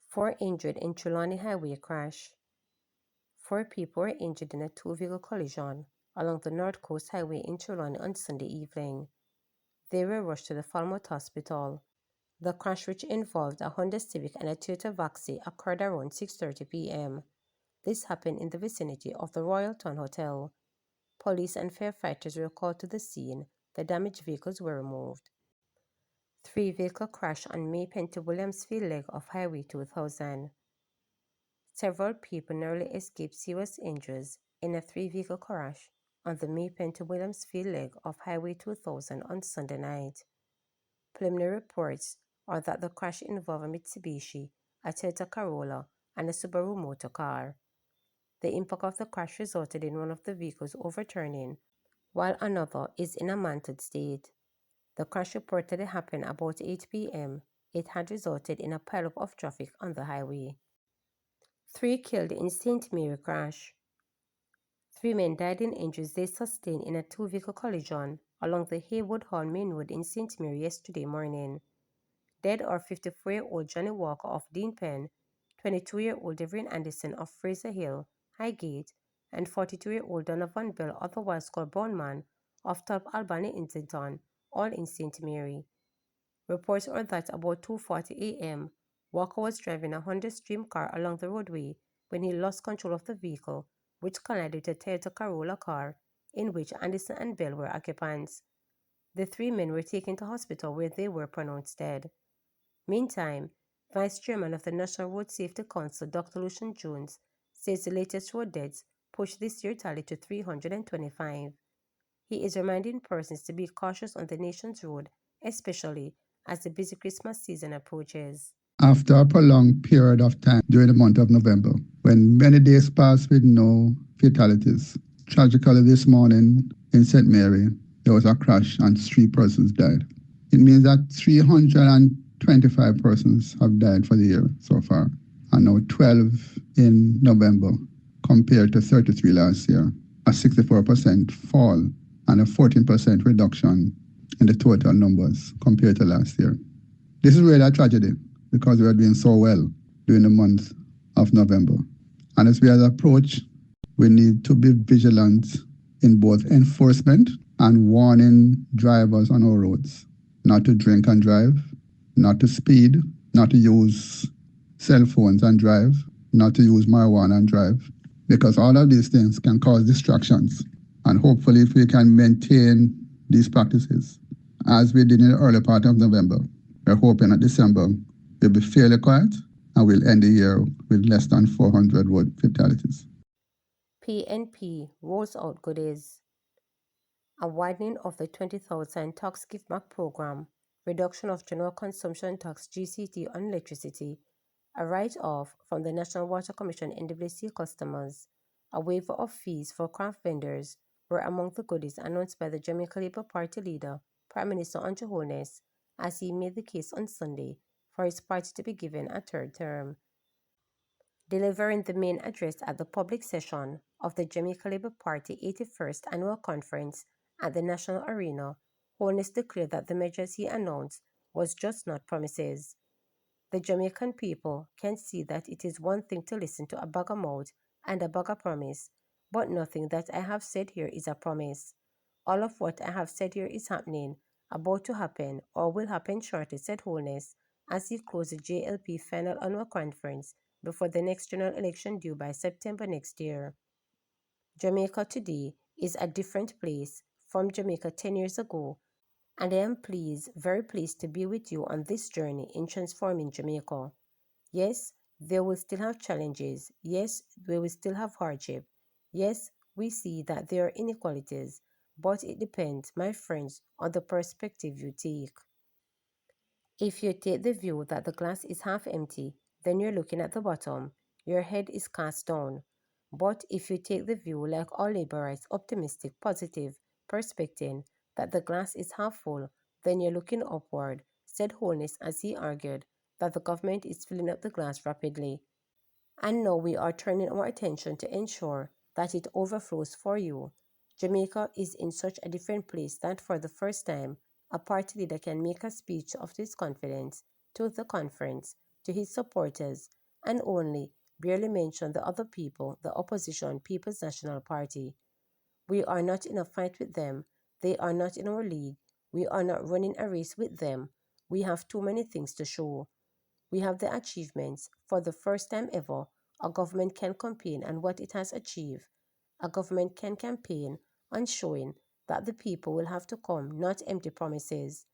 Four injured in Trelawney Highway crash. Four people were injured in a two-vehicle collision along the North Coast Highway in Trelawney on Sunday evening. They were rushed to the Falmouth Hospital. The crash, which involved a Honda Civic and a Toyota Vaxi, occurred around 6:30 p.m. This happened in the vicinity of the Royal Ton Hotel. Police and firefighters were called to the scene. The damaged vehicles were removed. Three-vehicle crash on May Penty Williamsfield leg of Highway 2000. Several people narrowly escaped serious injuries in a three-vehicle crash on the May Penty Williamsfield leg of Highway 2000 on Sunday night. Preliminary reports are that the crash involved a Mitsubishi, a Toyota Corolla, and a Subaru motor car. The impact of the crash resulted in one of the vehicles overturning, while another is in a mangled state. The crash reportedly happened about 8 p.m. It had resulted in a pileup of traffic on the highway. 3 killed in St. Mary crash. 3 men died in injuries they sustained in a two-vehicle collision along the Haywood Hall Main Road in St. Mary yesterday morning. Dead are 54-year-old Johnny Walker of Dean Pen, 22-year-old Devin Anderson of Fraser Hill, Highgate, and 42-year-old Donovan Bell, otherwise called Bondman, of Top Albany, Islington, all in St. Mary. Reports are that about 2:40 a.m., Walker was driving a Honda Stream car along the roadway when he lost control of the vehicle, which collided with a Toyota Corolla car, in which Anderson and Bell were occupants. The 3 men were taken to hospital where they were pronounced dead. Meantime, Vice Chairman of the National Road Safety Council, Dr. Lucian Jones, says the latest road deaths pushed this year's tally to 325. He is reminding persons to be cautious on the nation's road, especially as the busy Christmas season approaches. After a prolonged period of time during the month of November, when many days passed with no fatalities, tragically this morning in St. Mary, there was a crash and 3 persons died. It means that 325 persons have died for the year so far, and now 12 in November compared to 33 last year, a 64% fall and a 14% reduction in the total numbers compared to last year. This is really a tragedy because we are doing so well during the month of November. And as we approach, we need to be vigilant in both enforcement and warning drivers on our roads not to drink and drive, not to speed, not to use cell phones and drive, not to use marijuana and drive, because all of these things can cause distractions. And hopefully if we can maintain these practices, as we did in the early part of November, we're hoping that December will be fairly quiet and we'll end the year with less than 400 road fatalities. PNP rolls out goodies. A widening of the 20,000 tax give back program, reduction of general consumption tax GCT on electricity, a write-off from the National Water Commission NWC customers, a waiver of fees for craft vendors were among the goodies announced by the Jamaica Labour Party leader, Prime Minister Andrew Holness, as he made the case on Sunday for his party to be given a third term. Delivering the main address at the public session of the Jamaica Labour Party 81st Annual Conference at the National Arena, Holness declared that the measures he announced was just not promises. The Jamaican people can see that it is one thing to listen to a bag of mouth and a bag of promise, but nothing that I have said here is a promise. All of what I have said here is happening, about to happen, or will happen shortly, said Holness, as he closed the JLP final annual conference before the next general election due by September next year. Jamaica today is a different place from Jamaica 10 years ago, and I am very pleased to be with you on this journey in transforming Jamaica. Yes, there will still have challenges. Yes, we will still have hardship. Yes, we see that there are inequalities, but it depends, my friends, on the perspective you take. If you take the view that the glass is half empty, then you're looking at the bottom. Your head is cast down. But if you take the view, like all laborites, optimistic, positive, perspective, that the glass is half full, then you're looking upward, said Holness as he argued that the government is filling up the glass rapidly. And now we are turning our attention to ensure that it overflows for you. Jamaica is in such a different place that for the first time, a party leader can make a speech of his confidence to the conference, to his supporters, and only barely mention the other people, the opposition People's National Party. We are not in a fight with them. They are not in our league. We are not running a race with them. We have too many things to show. We have the achievements. For the first time ever, a government can campaign on what it has achieved. A government can campaign on showing that the people will have to come, not empty promises.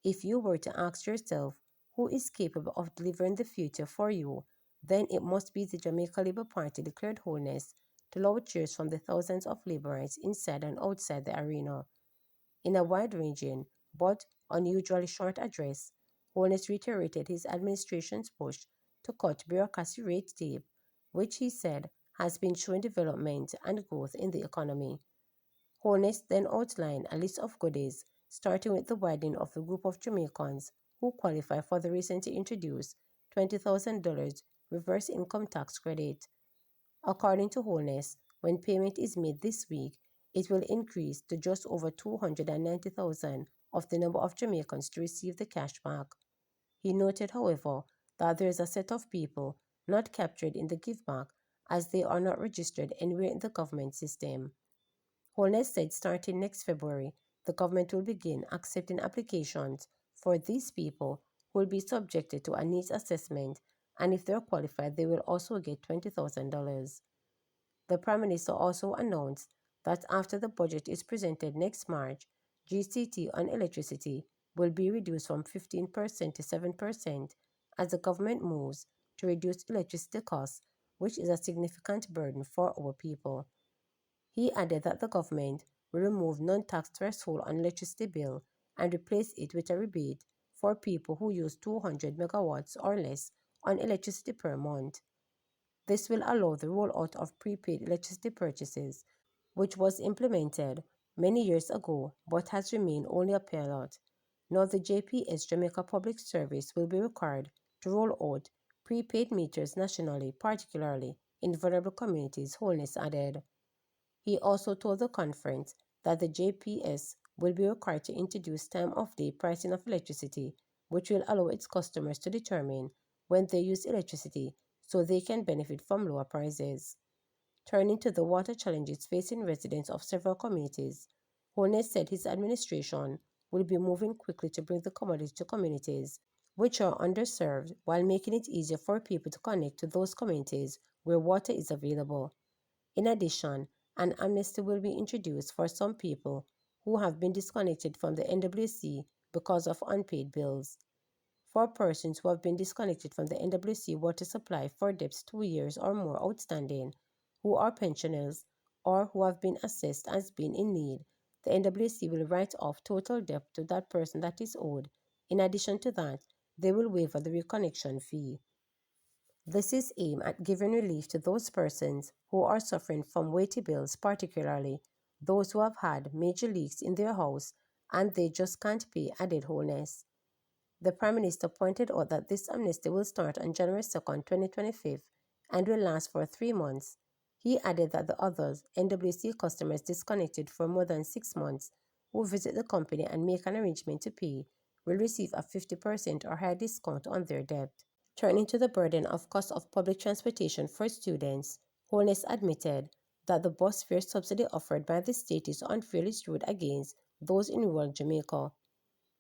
If you were to ask yourself who is capable of delivering the future for you, then it must be the Jamaica Labour Party, declared Holness to loud cheers from the thousands of Labourites inside and outside the arena. In a wide-ranging but unusually short address, Holness reiterated his administration's push to cut bureaucracy red tape, which he said has been showing development and growth in the economy. Holness then outlined a list of goodies, starting with the widening of the group of Jamaicans who qualify for the recently introduced $20,000 reverse income tax credit. According to Holness, when payment is made this week, it will increase to just over 290,000 of the number of Jamaicans to receive the cash back. He noted, however, that there is a set of people not captured in the giveback as they are not registered anywhere in the government system. Holness said starting next February, the government will begin accepting applications for these people who will be subjected to a needs assessment, and if they are qualified, they will also get $20,000. The Prime Minister also announced that after the budget is presented next March, GCT on electricity will be reduced from 15% to 7% as the government moves to reduce electricity costs, which is a significant burden for our people. He added that the government will remove non-tax threshold on electricity bill and replace it with a rebate for people who use 200 megawatts or less on electricity per month. This will allow the rollout of prepaid electricity purchases, which was implemented many years ago but has remained only a pilot. Now the JPS Jamaica Public Service will be required to roll out prepaid meters nationally, particularly in vulnerable communities, Holness added. He also told the conference that the JPS will be required to introduce time of day pricing of electricity, which will allow its customers to determine when they use electricity so they can benefit from lower prices. Turning to the water challenges facing residents of several communities, Holness said his administration will be moving quickly to bring the commodity to communities which are underserved while making it easier for people to connect to those communities where water is available. In addition, an amnesty will be introduced for some people who have been disconnected from the NWC because of unpaid bills. For persons who have been disconnected from the NWC water supply for debts 2 years or more outstanding, who are pensioners, or who have been assessed as being in need, the NWC will write off total debt to that person that is owed. In addition to that, they will waive the reconnection fee. This is aimed at giving relief to those persons who are suffering from weighty bills, particularly those who have had major leaks in their house and they just can't pay, added Holness. The Prime Minister pointed out that this amnesty will start on January 2nd, 2025 and will last for 3 months. He added that the others, NWC customers disconnected for more than 6 months, who visit the company and make an arrangement to pay, will receive a 50% or higher discount on their debt. Turning to the burden of cost of public transportation for students, Holness admitted that the bus fare subsidy offered by the state is unfairly skewed against those in rural Jamaica.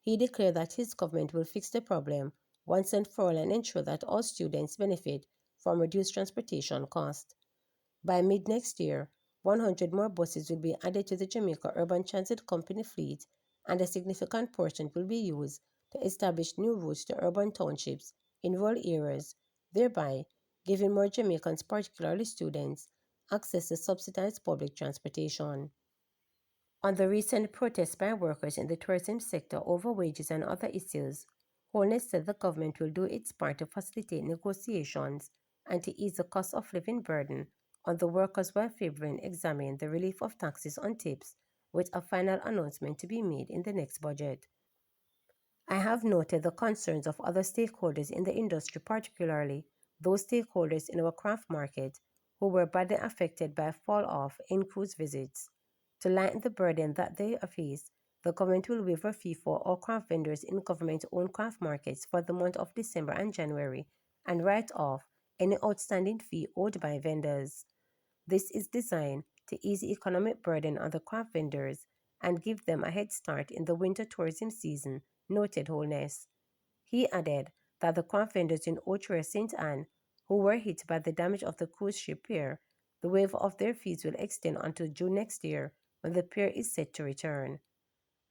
He declared that his government will fix the problem once and for all and ensure that all students benefit from reduced transportation costs. By mid-next year, 100 more buses will be added to the Jamaica Urban Transit Company fleet, and a significant portion will be used to establish new routes to urban townships in rural areas, thereby giving more Jamaicans, particularly students, access to subsidized public transportation. On the recent protests by workers in the tourism sector over wages and other issues, Holness said the government will do its part to facilitate negotiations and to ease the cost of living burden on the workers while favoring examining the relief of taxes on tips, with a final announcement to be made in the next budget. I have noted the concerns of other stakeholders in the industry, particularly those stakeholders in our craft market who were badly affected by fall off in cruise visits. To lighten the burden that they face, the government will waive a fee for all craft vendors in government-owned craft markets for the month of December and January and write off any outstanding fee owed by vendors. This is designed to ease the economic burden on the craft vendors and give them a head start in the winter tourism season, noted Holness. He added that the craft vendors in Ochoa St. Anne, who were hit by the damage of the cruise ship pier, the waiver of their fees will extend until June next year when the pier is set to return.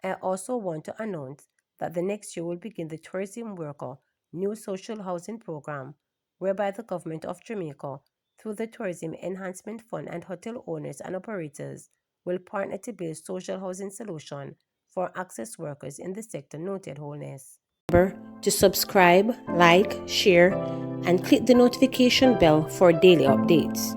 I also want to announce that the next year will begin the Tourism Worker new social housing program, whereby the government of Jamaica, through the Tourism Enhancement Fund and hotel owners and operators, will partner to build social housing solution for access workers in the sector, noted Holness. Remember to subscribe, like, share, and click the notification bell for daily updates.